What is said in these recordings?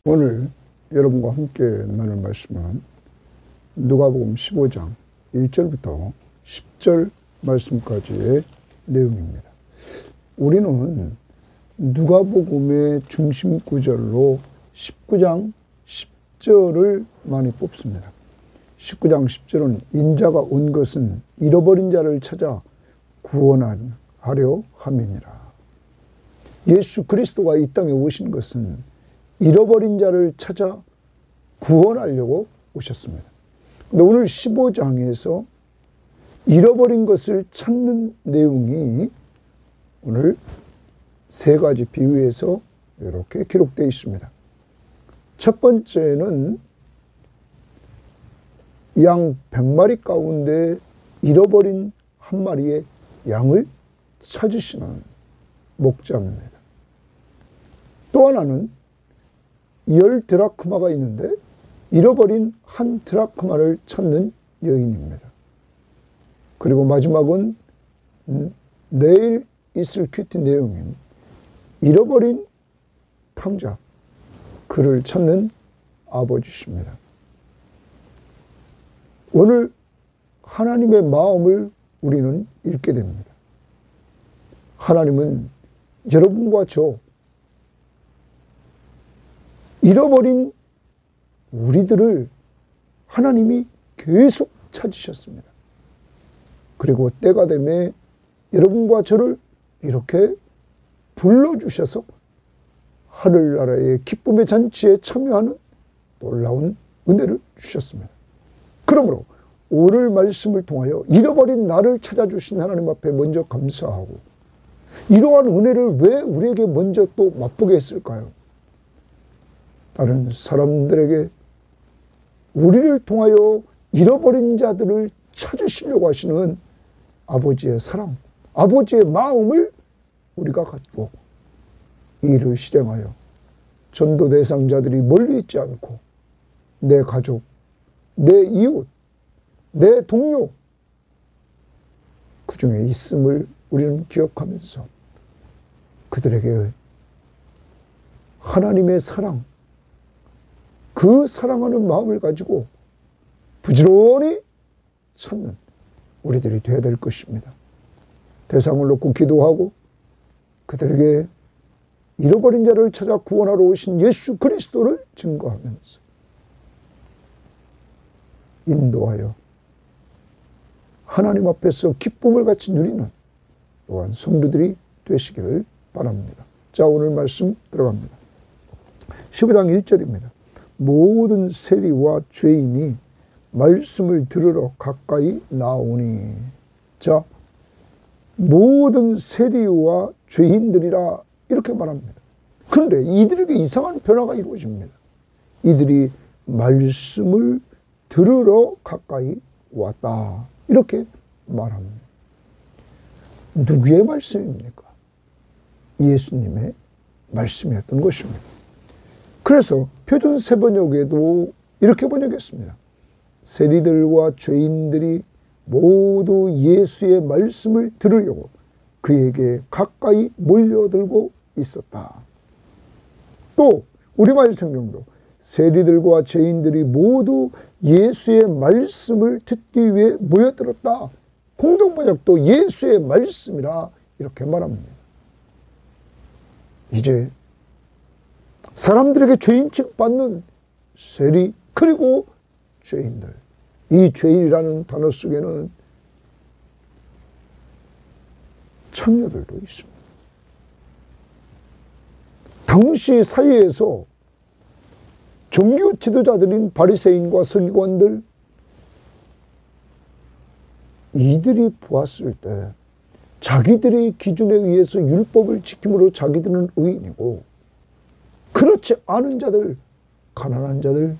오늘 여러분과 함께 나눌 말씀은 누가복음 15장 1절부터 10절 말씀까지의 내용입니다. 우리는 누가복음의 중심 구절로 19장 10절을 많이 뽑습니다. 19장 10절은 인자가 온 것은 잃어버린 자를 찾아 구원하려 함이니라. 예수 그리스도가 이 땅에 오신 것은 잃어버린 자를 찾아 구원하려고 오셨습니다. 근데 오늘 15장에서 잃어버린 것을 찾는 내용이 오늘 세 가지 비유에서 이렇게 기록되어 있습니다. 첫 번째는 양 100마리 가운데 잃어버린 한 마리의 양을 찾으시는 목자입니다. 또 하나는 10드라크마가 있는데 잃어버린 한 드라크마를 찾는 여인입니다. 그리고 마지막은 내일 있을 큐티 내용인 잃어버린 탕자, 그를 찾는 아버지십니다. 오늘 하나님의 마음을 우리는 읽게 됩니다. 하나님은 여러분과 저 잃어버린 우리들을 하나님이 계속 찾으셨습니다. 그리고 때가 되매 여러분과 저를 이렇게 불러주셔서 하늘나라의 기쁨의 잔치에 참여하는 놀라운 은혜를 주셨습니다. 그러므로 오늘 말씀을 통하여 잃어버린 나를 찾아주신 하나님 앞에 먼저 감사하고, 이러한 은혜를 왜 우리에게 먼저 또 맛보게 했을까요? 다른 사람들에게 우리를 통하여 잃어버린 자들을 찾으시려고 하시는 아버지의 사랑, 아버지의 마음을 우리가 갖고 이 일을 실행하여 전도 대상자들이 멀리 있지 않고 내 가족, 내 이웃, 내 동료 그 중에 있음을 우리는 기억하면서 그들에게 하나님의 사랑, 그 사랑하는 마음을 가지고 부지런히 찾는 우리들이 되어야 될 것입니다. 대상을 놓고 기도하고 그들에게 잃어버린 자를 찾아 구원하러 오신 예수 그리스도를 증거하면서 인도하여 하나님 앞에서 기쁨을 같이 누리는 또한 성도들이 되시기를 바랍니다. 자, 오늘 말씀 들어갑니다. 15장 1절입니다. 모든 세리와 죄인이 말씀을 들으러 가까이 나오니. 자, 모든 세리와 죄인들이라 이렇게 말합니다. 그런데 이들에게 이상한 변화가 이루어집니다. 이들이 말씀을 들으러 가까이 왔다, 이렇게 말합니다. 누구의 말씀입니까? 예수님의 말씀이었던 것입니다. 그래서 표준 세번역에도 이렇게 번역했습니다. 세리들과 죄인들이 모두 예수의 말씀을 들으려고 그에게 가까이 몰려들고 있었다. 또 우리말 성경도 세리들과 죄인들이 모두 예수의 말씀을 듣기 위해 모여들었다. 공동번역도 예수의 말씀이라 이렇게 말합니다. 이제 사람들에게 죄인 취급받는 세리 그리고 죄인들, 이 죄인이라는 단어 속에는 창녀들도 있습니다. 당시 사회에서 종교 지도자들인 바리새인과 서기관들, 이들이 보았을 때 자기들의 기준에 의해서 율법을 지킴으로 자기들은 의인이고, 그렇지 않은 자들, 가난한 자들,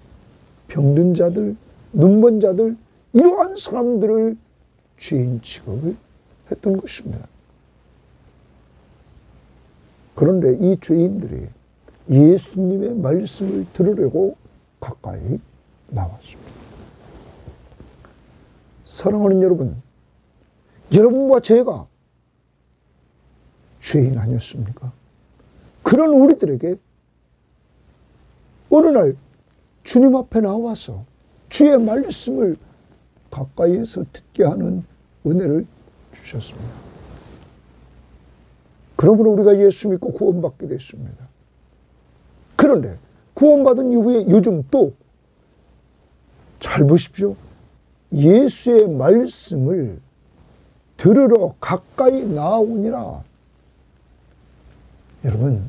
병든 자들, 눈먼 자들, 이러한 사람들을 죄인 취급을 했던 것입니다. 그런데 이 죄인들이 예수님의 말씀을 들으려고 가까이 나왔습니다. 사랑하는 여러분, 여러분과 제가 죄인 아니었습니까? 그런 우리들에게 어느 날 주님 앞에 나와서 주의 말씀을 가까이에서 듣게 하는 은혜를 주셨습니다. 그러므로 우리가 예수 믿고 구원받게 됐습니다. 그런데 구원받은 이후에 요즘 또 잘 보십시오. 예수의 말씀을 들으러 가까이 나아오니라. 여러분,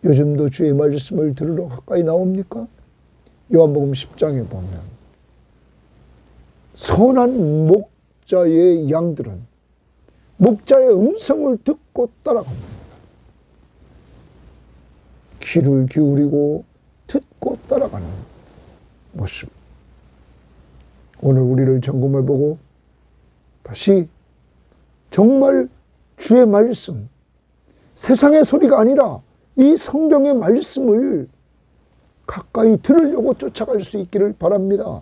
요즘도 주의 말씀을 들으러 가까이 나옵니까? 요한복음 10장에 보면 선한 목자의 양들은 목자의 음성을 듣고 따라갑니다. 귀를 기울이고 듣고 따라가는 모습. 오늘 우리를 점검해보고 다시 정말 주의 말씀, 세상의 소리가 아니라 이 성경의 말씀을 가까이 들으려고 쫓아갈 수 있기를 바랍니다.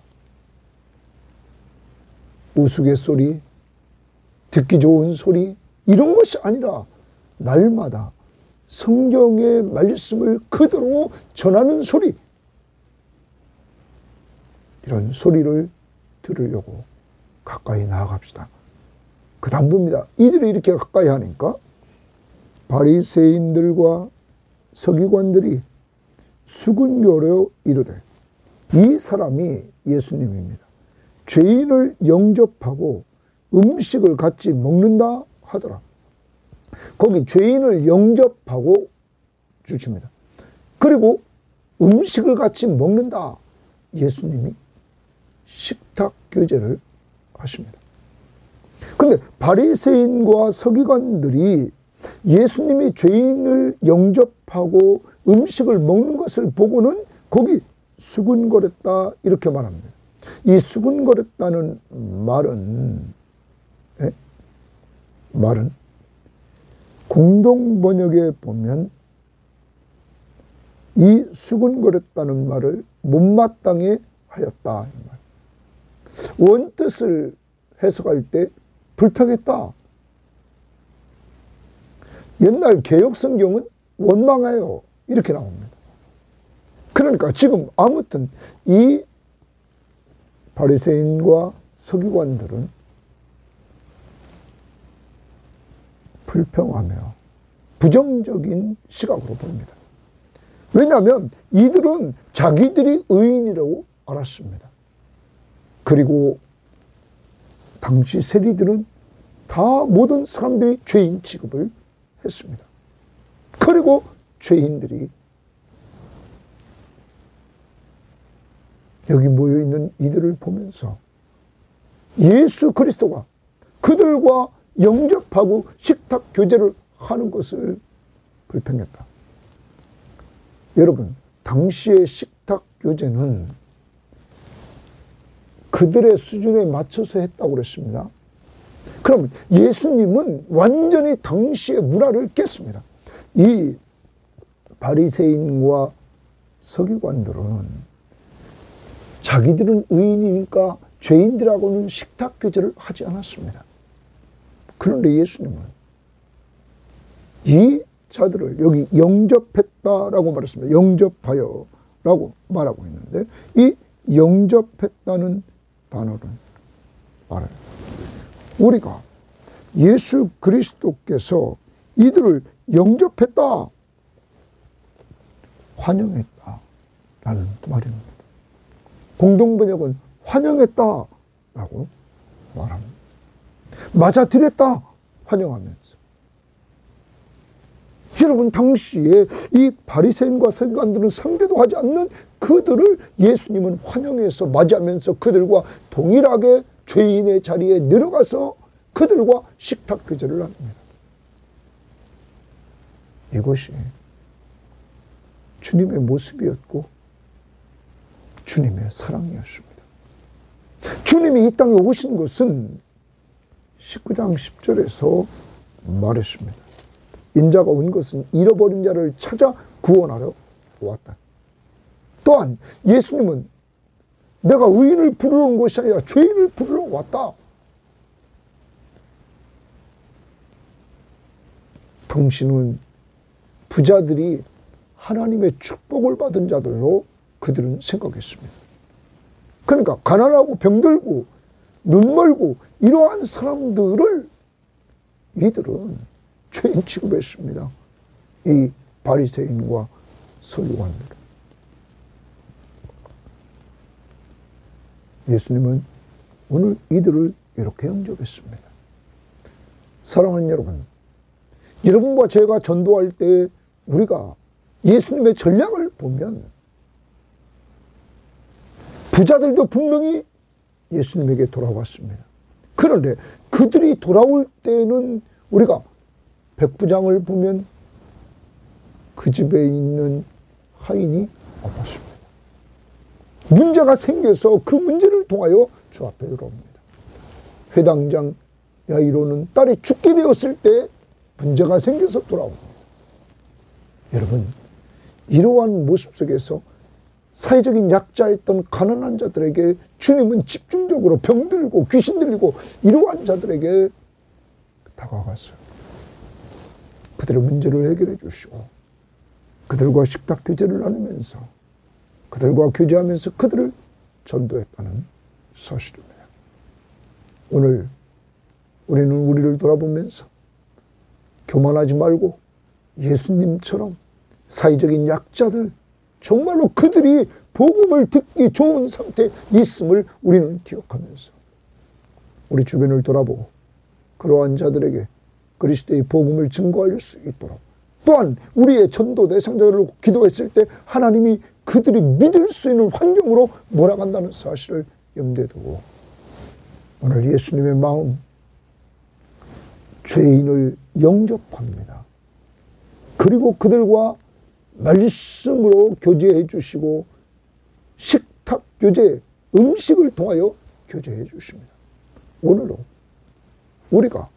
우스갯소리, 듣기 좋은 소리 이런 것이 아니라 날마다 성경의 말씀을 그대로 전하는 소리, 이런 소리를 들으려고 가까이 나아갑시다. 그 다음 봅니다. 이들이 이렇게 가까이 하니까 바리새인들과 서기관들이 수군교로 이르되, 이 사람이 예수님입니다. 죄인을 영접하고 음식을 같이 먹는다 하더라. 거기 죄인을 영접하고 주십니다. 그리고 음식을 같이 먹는다. 예수님이 식탁 교제를 하십니다. 근데 바리새인과 서기관들이 예수님이 죄인을 영접하고 음식을 먹는 것을 보고는 거기 수군거렸다 이렇게 말합니다. 이 수군거렸다는 말은 공동번역에 보면 이 수군거렸다는 말을 못마땅해 하였다. 원뜻을 해석할 때 불평했다. 옛날 개역성경은 원망하여 이렇게 나옵니다. 그러니까 지금 아무튼 이 바리새인과 서기관들은 불평하며 부정적인 시각으로 봅니다. 왜냐하면 이들은 자기들이 의인이라고 알았습니다. 그리고 당시 세리들은 다 모든 사람들이 죄인 취급을 했습니다. 그리고 죄인들이 여기 모여있는 이들을 보면서 예수 그리스도가 그들과 영접하고 식탁 교제를 하는 것을 불평했다. 여러분, 당시의 식탁 교제는 그들의 수준에 맞춰서 했다고 그랬습니다. 그럼 예수님은 완전히 당시의 문화를 깼습니다. 이 바리새인과 서기관들은 자기들은 의인이니까 죄인들하고는 식탁 교제를 하지 않았습니다. 그런데 예수님은 이 자들을 여기 영접했다라고 말했습니다. 영접하여 라고 말하고 있는데 이 영접했다는 단어는 말해요. 우리가 예수 그리스도께서 이들을 영접했다, 환영했다라는 말입니다. 공동번역은 환영했다라고 말합니다. 맞아들였다, 환영하면서. 여러분, 당시에 이 바리새인과 서기관들은 상대도 하지 않는 그들을 예수님은 환영해서 맞이하면서 그들과 동일하게 죄인의 자리에 내려가서 그들과 식탁 교제를 합니다. 이것이 주님의 모습이었고 주님의 사랑이었습니다. 주님이 이 땅에 오신 것은 19장 10절에서 말했습니다. 인자가 온 것은 잃어버린 자를 찾아 구원하러 왔다. 또한 예수님은 내가 의인을 부르러 온 것이 아니라 죄인을 부르러 왔다. 당신은 부자들이 하나님의 축복을 받은 자들로 그들은 생각했습니다. 그러니까 가난하고 병들고 눈멀고 이러한 사람들을 이들은 죄인 취급했습니다. 이 바리새인과 서기관들은. 예수님은 오늘 이들을 이렇게 영접했습니다. 사랑하는 여러분, 여러분과 제가 전도할 때 우리가 예수님의 전략을 보면 부자들도 분명히 예수님에게 돌아왔습니다. 그런데 그들이 돌아올 때는 우리가 백부장을 보면 그 집에 있는 하인이 아팠습니다. 문제가 생겨서 그 문제를 통하여 주 앞에 들어옵니다. 회당장 야이로는 딸이 죽게 되었을 때 문제가 생겨서 돌아옵니다. 여러분, 이러한 모습 속에서 사회적인 약자였던 가난한 자들에게 주님은 집중적으로 병들고 귀신 들리고 이러한 자들에게 다가갔어요. 그들의 문제를 해결해 주시고 그들과 식탁 교제를 나누면서 그들과 교제하면서 그들을 전도했다는 사실입니다. 오늘 우리는 우리를 돌아보면서 교만하지 말고 예수님처럼 사회적인 약자들, 정말로 그들이 복음을 듣기 좋은 상태에 있음을 우리는 기억하면서 우리 주변을 돌아보고 그러한 자들에게 그리스도의 복음을 증거할 수 있도록, 또한 우리의 전도 대상자들을 기도했을 때 하나님이 그들이 믿을 수 있는 환경으로 몰아간다는 사실을 염두에 두고 오늘 예수님의 마음, 죄인을 영접합니다. 그리고 그들과 말씀으로 교제해 주시고 식탁 교제, 음식을 통하여 교제해 주십니다. 오늘도 우리가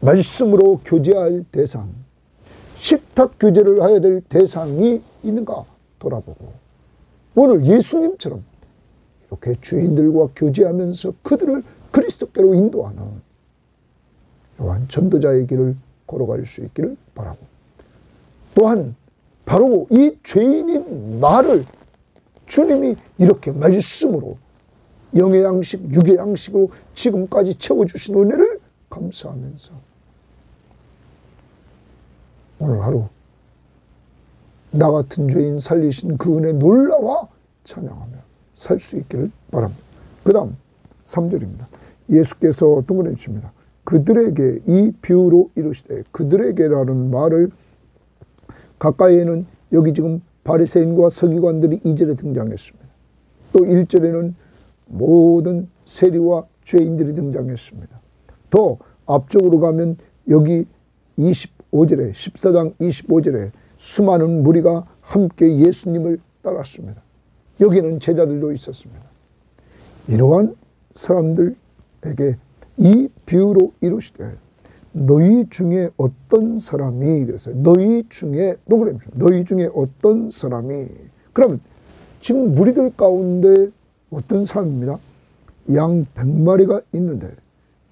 말씀으로 교제할 대상, 식탁 교제를 해야 될 대상이 있는가 돌아보고 오늘 예수님처럼 이렇게 죄인들과 교제하면서 그들을 그리스도께로 인도하는 이러한 전도자의 길을 걸어갈 수 있기를 바라고, 또한 바로 이 죄인인 나를 주님이 이렇게 말씀으로 영의 양식, 육의 양식으로 지금까지 채워주신 은혜를 감사하면서 오늘 하루 나 같은 죄인 살리신 그 은혜 놀라와 찬양하며 살 수 있기를 바랍니다. 그 다음 3절입니다. 예수께서 동그라미 칩니다. 그들에게 이 비유로 이르시되, 그들에게라는 말을 가까이에는 여기 지금 바리새인과 서기관들이 2절에 등장했습니다. 또 1절에는 모든 세리와 죄인들이 등장했습니다. 더 앞쪽으로 가면 여기 25절에 14장 25절에 수많은 무리가 함께 예수님을 따랐습니다. 여기는 제자들도 있었습니다. 이러한 사람들에게 이 비유로 이루시되 너희 중에 어떤 사람이, 그래서 너희 중에 너희 중에 어떤 사람이, 그러면 지금 무리들 가운데 어떤 사람입니다. 양 100마리가 있는데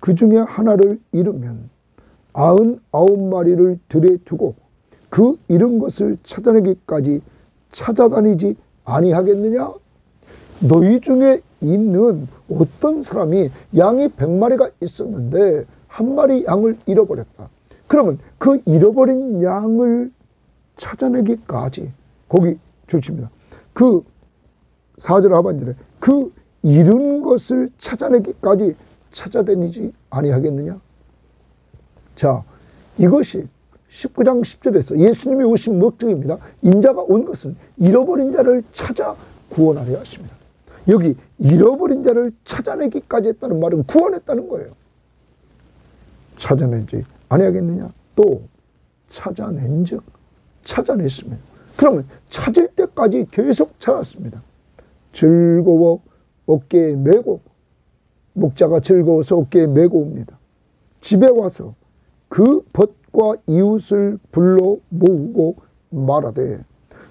그 중에 하나를 잃으면 99마리를 들에 두고 그 잃은 것을 찾아내기까지 찾아다니지 아니하겠느냐? 너희 중에 있는 어떤 사람이 양이 100마리가 있었는데 한 마리 양을 잃어버렸다. 그러면 그 잃어버린 양을 찾아내기까지, 거기 줄칩니다. 그 4절 하반절에 그 잃은 것을 찾아내기까지 찾아다니지 아니하겠느냐? 자, 이것이 19장 10절에서 예수님이 오신 목적입니다. 인자가 온 것은 잃어버린 자를 찾아 구원하려 하십니다. 여기 잃어버린 자를 찾아내기까지 했다는 말은 구원했다는 거예요. 찾아내지 아니하겠느냐? 또 찾아낸 즉 찾아냈습니다. 그러면 찾을 때까지 계속 찾았습니다. 즐거워 어깨에 메고, 목자가 즐거워서 어깨에 메고 옵니다. 집에 와서 그 벗과 이웃을 불러 모으고 말하되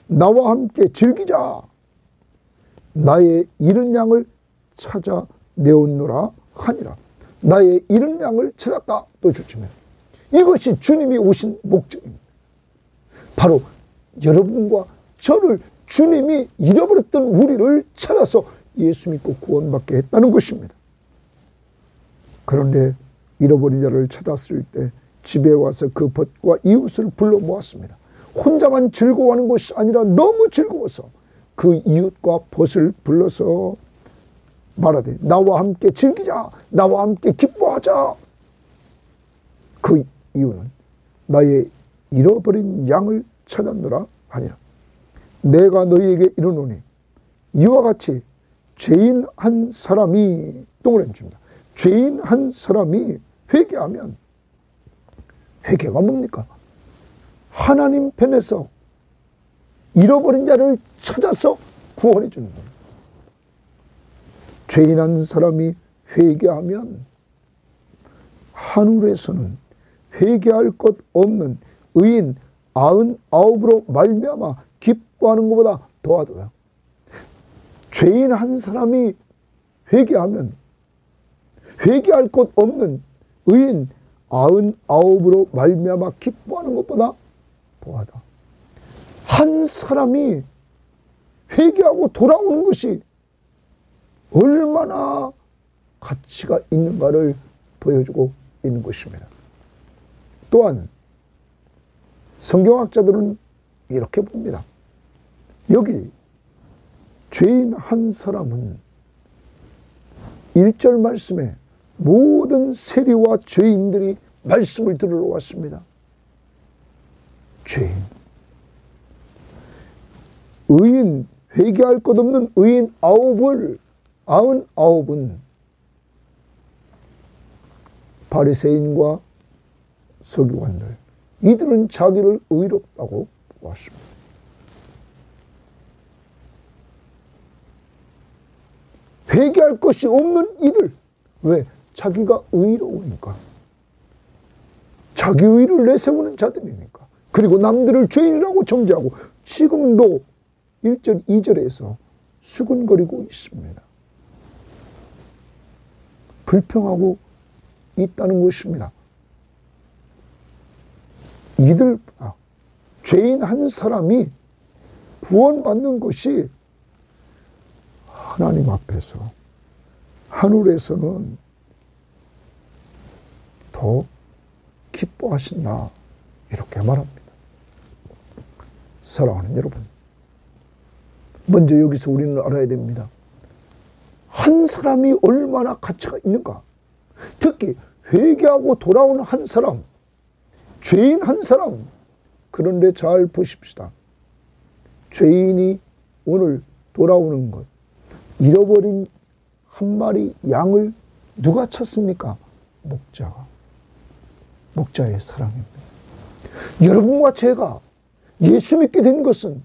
나와 함께 즐기자. 나의 잃은 양을 찾아내었노라 하니라. 나의 잃은 양을 찾았다. 또 주시면 이것이 주님이 오신 목적입니다. 바로 여러분과 저를 주님이 잃어버렸던 우리를 찾아서 예수 믿고 구원받게 했다는 것입니다. 그런데 잃어버린 자를 찾았을 때 집에 와서 그 벗과 이웃을 불러 모았습니다. 혼자만 즐거워하는 것이 아니라 너무 즐거워서 그 이웃과 벗을 불러서 말하되 나와 함께 즐기자, 나와 함께 기뻐하자. 그 이유는 나의 잃어버린 양을 찾았노라 하니라. 내가 너희에게 이르노니 이와 같이 죄인 한 사람이 동그라미입니다. 죄인 한 사람이 회개하면, 회개가 뭡니까? 하나님 편에서 잃어버린 자를 찾아서 구원해 주는 겁니다. 죄인 한 사람이 회개하면 하늘에서는 회개할 것 없는 의인 99으로 말미암아 기뻐하는 것보다 더하도다. 죄인 한 사람이 회개하면 회개할 것 없는 의인 99으로 말미암아 기뻐하는 것보다 더하다. 한 사람이 회개하고 돌아오는 것이 얼마나 가치가 있는가를 보여주고 있는 것입니다. 또한 성경학자들은 이렇게 봅니다. 여기 죄인 한 사람은 1절 말씀에 모든 세리와 죄인들이 말씀을 들으러 왔습니다. 죄인, 의인, 회개할 것 없는 의인 99은 바리새인과 서기관들, 이들은 자기를 의롭다고 보았습니다. 회개할 것이 없는 이들, 왜? 자기가 의로우니까, 자기 의를 내세우는 자들이니까, 그리고 남들을 죄인이라고 정죄하고 지금도 1절 2절에서 수근거리고 있습니다. 불평하고 있다는 것입니다. 이들보다 죄인 한 사람이 구원받는 것이 하나님 앞에서, 하늘에서는 더 기뻐하신다, 이렇게 말합니다. 사랑하는 여러분, 먼저 여기서 우리는 알아야 됩니다. 한 사람이 얼마나 가치가 있는가. 특히 회개하고 돌아오는 한 사람, 죄인 한 사람. 그런데 잘 보십시다. 죄인이 오늘 돌아오는 것, 잃어버린 한 마리 양을 누가 찾습니까? 목자가. 목자의 사랑입니다. 여러분과 제가 예수 믿게 된 것은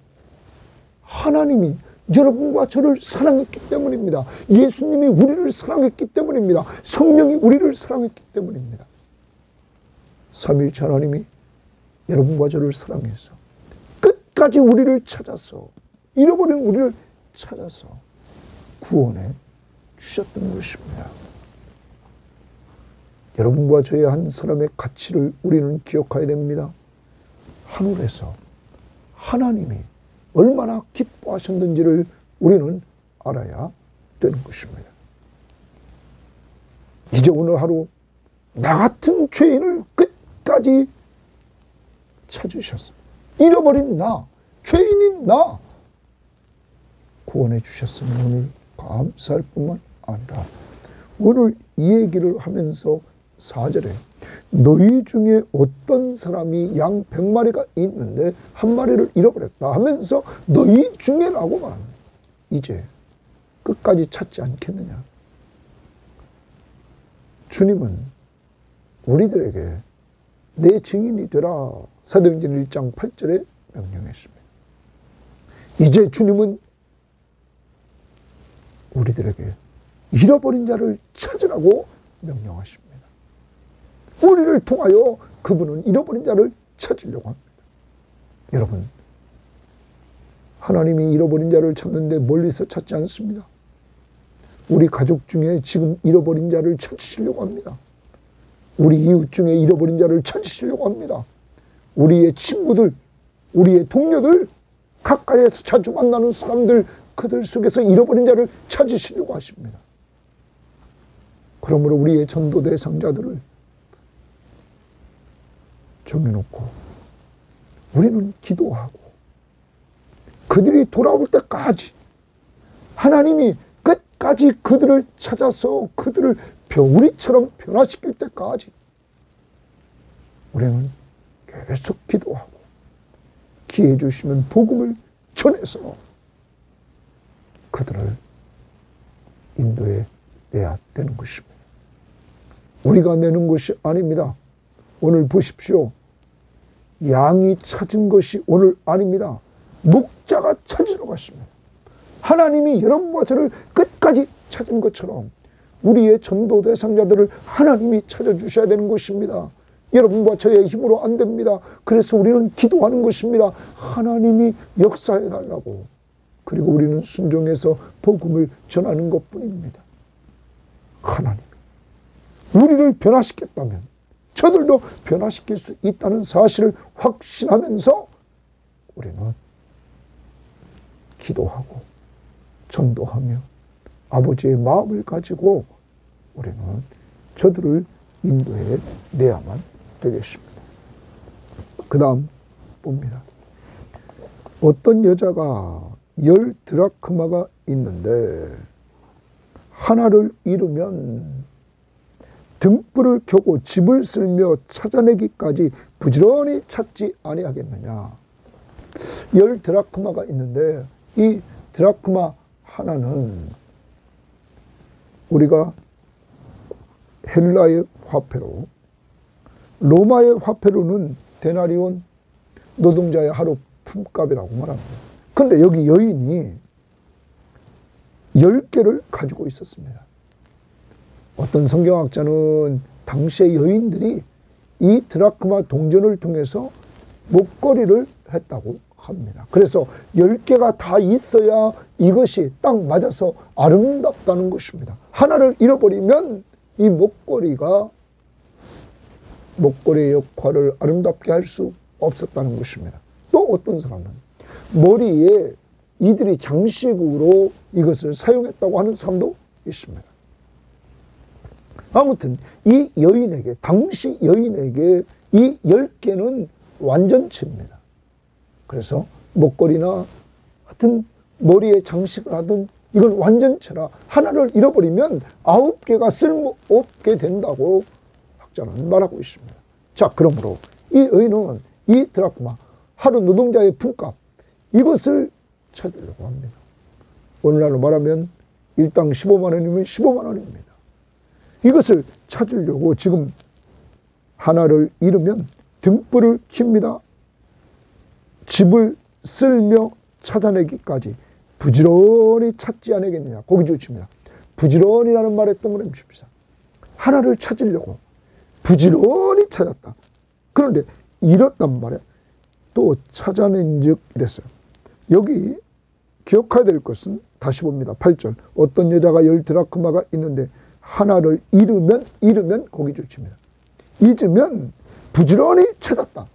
하나님이 여러분과 저를 사랑했기 때문입니다. 예수님이 우리를 사랑했기 때문입니다. 성령이 우리를 사랑했기 때문입니다. 삼위일체 하나님이 여러분과 저를 사랑해서 끝까지 우리를 찾아서, 잃어버린 우리를 찾아서 구원해 주셨던 것입니다. 여러분과 저의 한 사람의 가치를 우리는 기억해야 됩니다. 하늘에서 하나님이 얼마나 기뻐하셨는지를 우리는 알아야 되는 것입니다. 이제 오늘 하루 나 같은 죄인을 끝까지 찾으셨습니다. 잃어버린 나, 죄인인 나 구원해 주셨으면 오늘 감사할 뿐만 아니라, 오늘 이 얘기를 하면서 4절에 너희 중에 어떤 사람이 양 100마리가 있는데 한 마리를 잃어버렸다 하면서 너희 중에라고 말합니다. 이제 끝까지 찾지 않겠느냐. 주님은 우리들에게 내 증인이 되라, 사도행전 1장 8절에 명령했습니다. 이제 주님은 우리들에게 잃어버린 자를 찾으라고 명령하십니다. 우리를 통하여 그분은 잃어버린 자를 찾으려고 합니다. 여러분, 하나님이 잃어버린 자를 찾는데 멀리서 찾지 않습니다. 우리 가족 중에 지금 잃어버린 자를 찾으시려고 합니다. 우리 이웃 중에 잃어버린 자를 찾으시려고 합니다. 우리의 친구들, 우리의 동료들, 가까이에서 자주 만나는 사람들, 그들 속에서 잃어버린 자를 찾으시려고 하십니다. 그러므로 우리의 전도 대상자들을 정해놓고 우리는 기도하고 그들이 돌아올 때까지 하나님이 끝까지 그들을 찾아서 그들을 우리처럼 변화시킬 때까지 우리는 계속 기도하고 기회 주시면 복음을 전해서 그들을 인도해 내야 되는 것입니다. 우리가 내는 것이 아닙니다. 오늘 보십시오. 양이 찾은 것이 오늘 아닙니다. 목자가 찾으러 갔습니다. 하나님이 여러분과 저를 끝까지 찾은 것처럼 우리의 전도 대상자들을 하나님이 찾아주셔야 되는 것입니다. 여러분과 저의 힘으로 안 됩니다. 그래서 우리는 기도하는 것입니다. 하나님이 역사해 달라고. 그리고 우리는 순종해서 복음을 전하는 것뿐입니다. 하나님, 우리를 변화시켰다면 저들도 변화시킬 수 있다는 사실을 확신하면서 우리는 기도하고 전도하며 아버지의 마음을 가지고 우리는 저들을 인도해 내야만 되겠습니다. 그 다음 봅니다. 어떤 여자가 10드라크마가 있는데 하나를 잃으면 등불을 켜고 집을 쓸며 찾아내기까지 부지런히 찾지 아니하겠느냐. 10드라크마가 있는데 이 드라크마 하나는 우리가 헬라의 화폐로, 로마의 화폐로는 데나리온, 노동자의 하루 품값이라고 말합니다. 그런데 여기 여인이 10개를 가지고 있었습니다. 어떤 성경학자는 당시의 여인들이 이 드라크마 동전을 통해서 목걸이를 했다고 합니다. 그래서 10개가 다 있어야 이것이 딱 맞아서 아름답다는 것입니다. 하나를 잃어버리면 이 목걸이의 역할을 아름답게 할 수 없었다는 것입니다. 또 어떤 사람은 머리에 이들이 장식으로 이것을 사용했다고 하는 사람도 있습니다. 아무튼 이 여인에게, 당시 여인에게 이 10개는 완전체입니다. 그래서 목걸이나 하여튼 머리에 장식을 하든 이건 완전체라 하나를 잃어버리면 9개가 쓸모없게 된다고 학자는 말하고 있습니다. 자, 그러므로 이 여인은 이 드라크마, 하루 노동자의 품값, 이것을 찾으려고 합니다. 오늘날로 말하면 일당 15만 원이면 15만 원입니다. 이것을 찾으려고 지금 하나를 잃으면 등불을 켭니다. 집을 쓸며 찾아내기까지 부지런히 찾지 않겠느냐. 거기 좋습니다. 부지런히라는 말에 동그라미 칩시다. 하나를 찾으려고 부지런히 찾았다. 그런데 잃었단 말이야. 또 찾아낸 즉 이랬어요. 여기 기억해야 될 것은 다시 봅니다. 8절. 어떤 여자가 10드라크마가 있는데 하나를 잃으면 거기 좋습니다. 잊으면 부지런히 찾았다.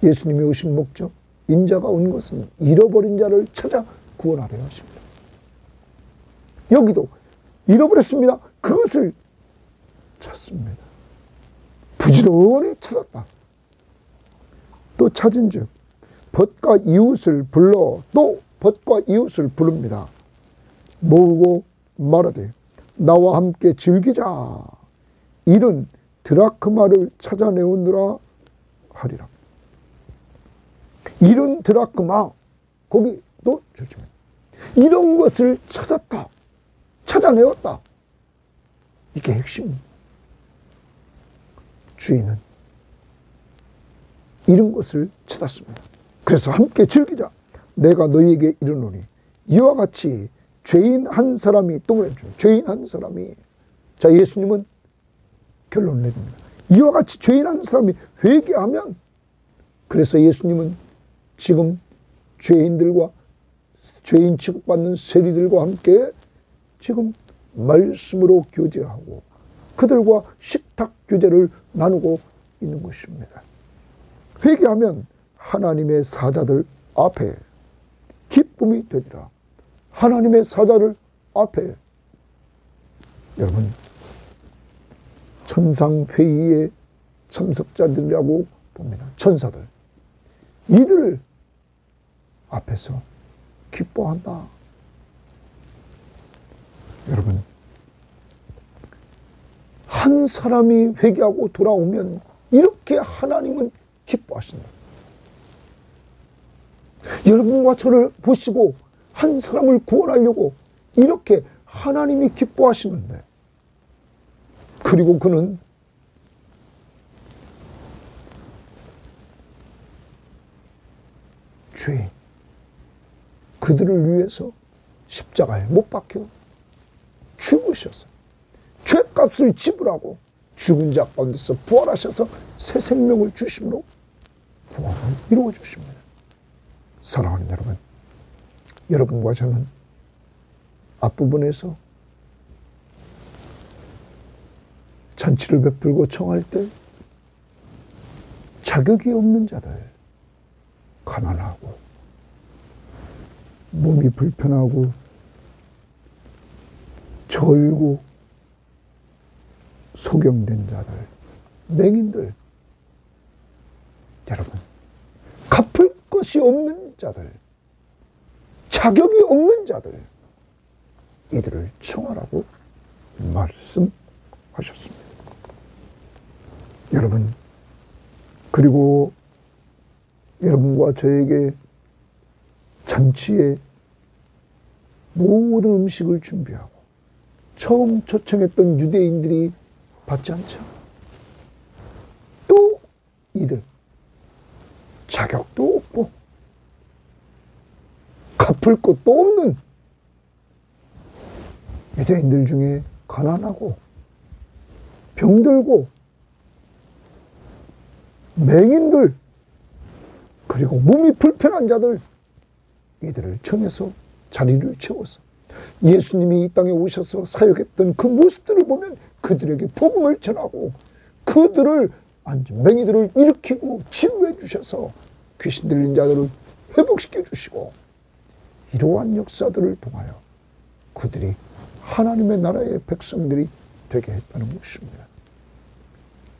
예수님이 오신 목적, 인자가 온 것은 잃어버린 자를 찾아 구원하려 하십니다. 여기도 잃어버렸습니다. 그것을 찾습니다. 부지런히 찾았다. 또 찾은 즉 벗과 이웃을 불러 또 벗과 이웃을 부릅니다. 모으고 말하되 나와 함께 즐기자. 이른 드라크마를 찾아내오느라 하리라. 이른 드라크마, 거기 또 좋습니다. 이런 것을 찾았다. 찾아내었다. 이게 핵심입니다. 주인은 이런 것을 찾았습니다. 그래서 함께 즐기자. 내가 너희에게 이르노니 이와 같이 죄인 한 사람이 죄인 한 사람이, 자, 예수님은 결론을 내립니다. 이와 같이 죄인 한 사람이 회개하면, 그래서 예수님은 지금 죄인들과 죄인 취급받는 세리들과 함께 지금 말씀으로 교제하고 그들과 식탁 교제를 나누고 있는 것입니다. 회개하면 하나님의 사자들 앞에 기쁨이 되리라. 하나님의 사자들 앞에. 여러분, 천상회의의 참석자들이라고 봅니다. 천사들. 이들 앞에서 기뻐한다. 여러분, 한 사람이 회개하고 돌아오면 이렇게 하나님은 기뻐하신다. 여러분과 저를 보시고 한 사람을 구원하려고 이렇게 하나님이 기뻐하시는데, 그리고 그는 죄인, 그들을 위해서 십자가에 못 박혀 죽으셨어요. 죄값을 지불하고 죽은 자 가운데서 부활하셔서 새 생명을 주심으로 구원을 이루어 주십니다. 사랑하는 여러분, 여러분과 저는 앞부분에서 잔치를 베풀고 청할 때 자격이 없는 자들, 가난하고 몸이 불편하고 절고 소경된 자들, 맹인들, 여러분, 갚을 것이 없는 자들, 자격이 없는 자들, 이들을 청하라고 말씀하셨습니다. 여러분, 그리고 여러분과 저에게 잔치에 모든 음식을 준비하고 처음 초청했던 유대인들이 받지 않죠. 또 이들 자격도 없고 갚을 것도 없는 유대인들 중에 가난하고 병들고 맹인들, 그리고 몸이 불편한 자들, 이들을 청해서 자리를 채워서 예수님이 이 땅에 오셔서 사역했던 그 모습들을 보면 그들에게 복음을 전하고 그들을 맹인들을 일으키고 치유해 주셔서 귀신 들린 자들을 회복시켜 주시고, 이러한 역사들을 통하여 그들이 하나님의 나라의 백성들이 되게 했다는 것입니다.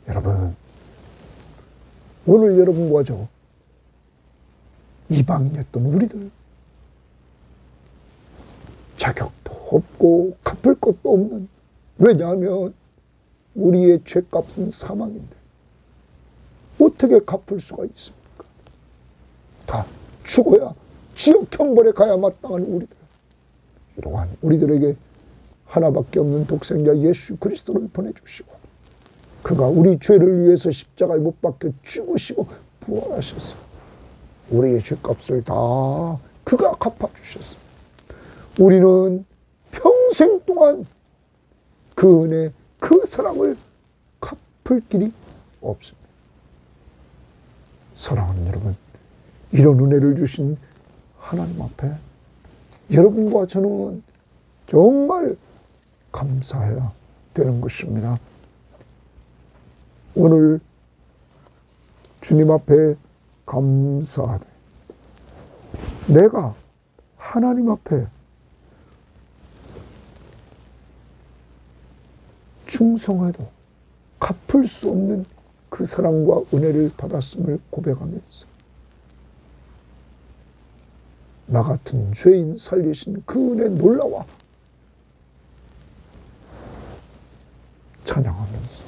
여러분, 오늘 여러분과 저 이방인이었던 우리들, 자격도 없고 갚을 것도 없는, 왜냐하면 우리의 죄값은 사망인데 어떻게 갚을 수가 있습니까? 다 죽어야 지옥 형벌에 가야 마땅한 우리들, 이러한 우리들에게 하나밖에 없는 독생자 예수 그리스도를 보내주시고 그가 우리 죄를 위해서 십자가에 못 박혀 죽으시고 부활하셔서 우리의 죄값을 다 그가 갚아주셨습니다. 우리는 평생 동안 그 은혜, 그 사랑을 갚을 길이 없습니다. 사랑하는 여러분, 이런 은혜를 주신 하나님 앞에 여러분과 저는 정말 감사해야 되는 것입니다. 오늘 주님 앞에 감사하되 내가 하나님 앞에 충성해도 갚을 수 없는 그 사랑과 은혜를 받았음을 고백하면서 나 같은 죄인 살리신 그 은혜 놀라와 찬양하면서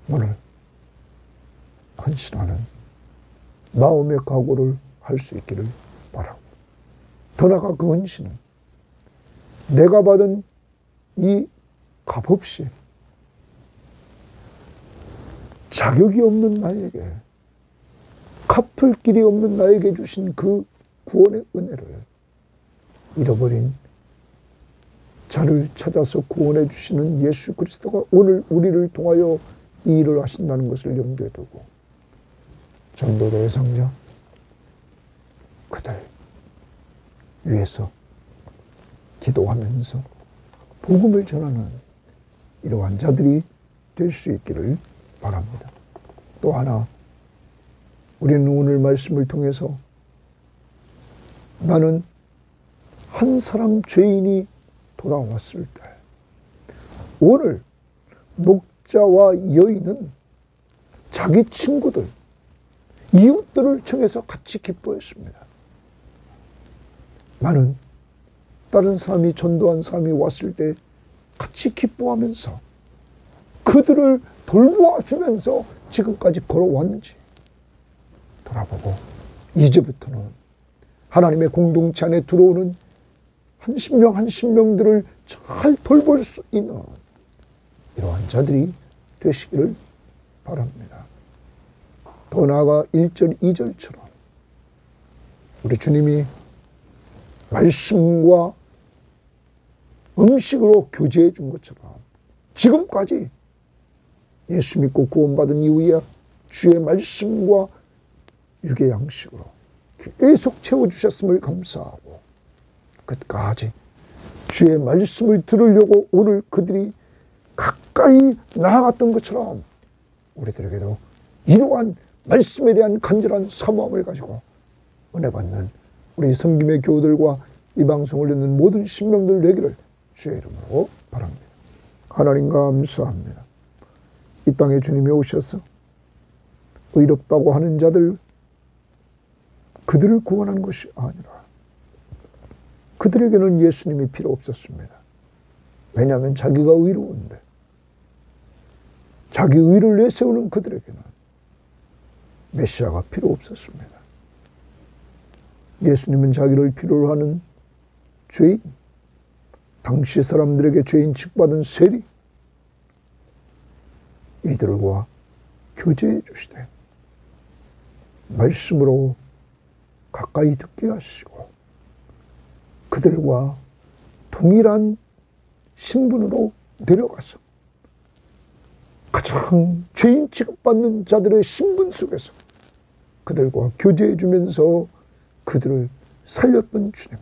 오늘 헌신하는 마음의 각오를 할 수 있기를 바라고, 더 나아가 그 헌신은 내가 받은 이 값없이 자격이 없는 나에게, 갚을 길이 없는 나에게 주신 그 구원의 은혜를 잃어버린 자를 찾아서 구원해 주시는 예수 그리스도가 오늘 우리를 통하여 이 일을 하신다는 것을 염두에 두고 전도도 예상자 그들 위해서 기도하면서 복음을 전하는 이러한 자들이 될 수 있기를 바랍니다. 또 하나, 우리는 오늘 말씀을 통해서 나는 한 사람 죄인이 돌아왔을 때, 오늘 목자와 여인은 자기 친구들, 이웃들을 청해서 같이 기뻐했습니다. 나는 다른 사람이, 전도한 사람이 왔을 때 같이 기뻐하면서 그들을 돌보아주면서 지금까지 걸어왔는지 돌아보고, 이제부터는 하나님의 공동체 안에 들어오는 한 십명 한 십명들을 잘 돌볼 수 있는 이러한 자들이 되시기를 바랍니다. 더 나아가 1절 2절처럼 우리 주님이 말씀과 음식으로 교제해 준 것처럼 지금까지 예수 믿고 구원받은 이후에 주의 말씀과 육의 양식으로 계속 채워주셨음을 감사하고, 끝까지 주의 말씀을 들으려고 오늘 그들이 가까이 나아갔던 것처럼 우리들에게도 이러한 말씀에 대한 간절한 사모함을 가지고 은혜 받는 우리 섬김의 교우들과 이 방송을 듣는 모든 신명들 되기를 주의 이름으로 바랍니다. 하나님 감사합니다. 이 땅에 주님이 오셔서 의롭다고 하는 자들, 그들을 구원한 것이 아니라 그들에게는 예수님이 필요 없었습니다. 왜냐하면 자기가 의로운데, 자기 의를 내세우는 그들에게는 메시아가 필요 없었습니다. 예수님은 자기를 필요로 하는 죄인, 당시 사람들에게 죄인 취급받은 세리, 이들과 교제해 주시되 말씀으로 가까이 듣게 하시고 그들과 동일한 신분으로 내려가서 가장 죄인 취급받는 자들의 신분 속에서 그들과 교제해 주면서 그들을 살렸던 주님,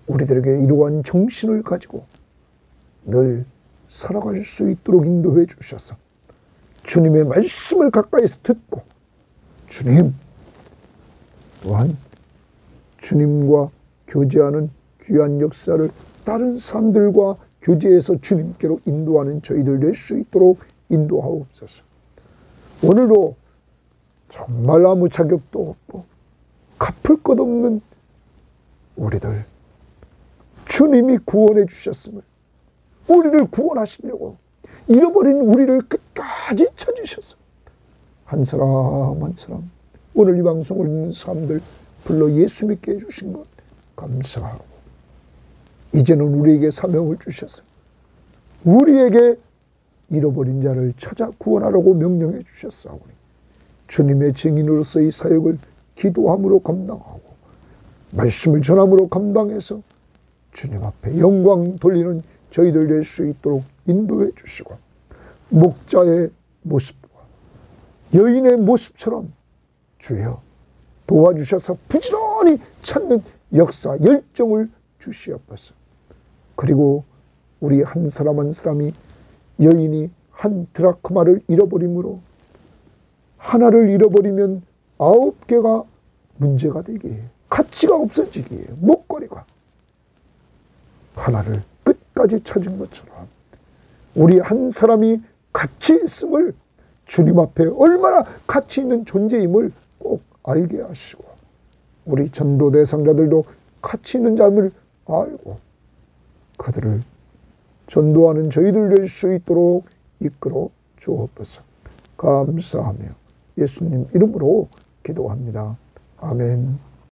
우리들에게 이러한 정신을 가지고 늘 살아갈 수 있도록 인도해 주셔서 주님의 말씀을 가까이서 듣고, 주님 또한 주님과 교제하는 귀한 역사를 다른 사람들과 교제해서 주님께로 인도하는 저희들 될 수 있도록 인도하옵소서. 오늘도 정말 아무 자격도 없고 갚을 것 없는 우리들, 주님이 구원해 주셨음을, 우리를 구원하시려고 잃어버린 우리를 끝까지 찾으셔서 한 사람 한 사람 오늘 이 방송을 듣는 사람들 불러 예수 믿게 해주신 것 감사하고, 이제는 우리에게 사명을 주셔서 우리에게 잃어버린 자를 찾아 구원하라고 명령해 주셨사오니 주님의 증인으로서의 사역을 기도함으로 감당하고 말씀을 전함으로 감당해서 주님 앞에 영광 돌리는 저희들 될 수 있도록 인도해 주시고, 목자의 모습과 여인의 모습처럼 주여 도와주셔서 부지런히 찾는 역사, 열정을 주시옵소서. 그리고 우리 한 사람 한 사람이 여인이 한 드라크마를 잃어버림으로 하나를 잃어버리면 9개가 문제가 되기에, 가치가 없어지기에, 목걸이가 하나를 끝까지 찾은 것처럼 우리 한 사람이 가치 있음을, 주님 앞에 얼마나 가치 있는 존재임을 꼭 알게 하시고, 우리 전도 대상자들도 가치 있는 자임을 알고 그들을 전도하는 저희들 될 수 있도록 이끌어 주옵소서. 감사하며 예수님 이름으로 기도합니다. 아멘.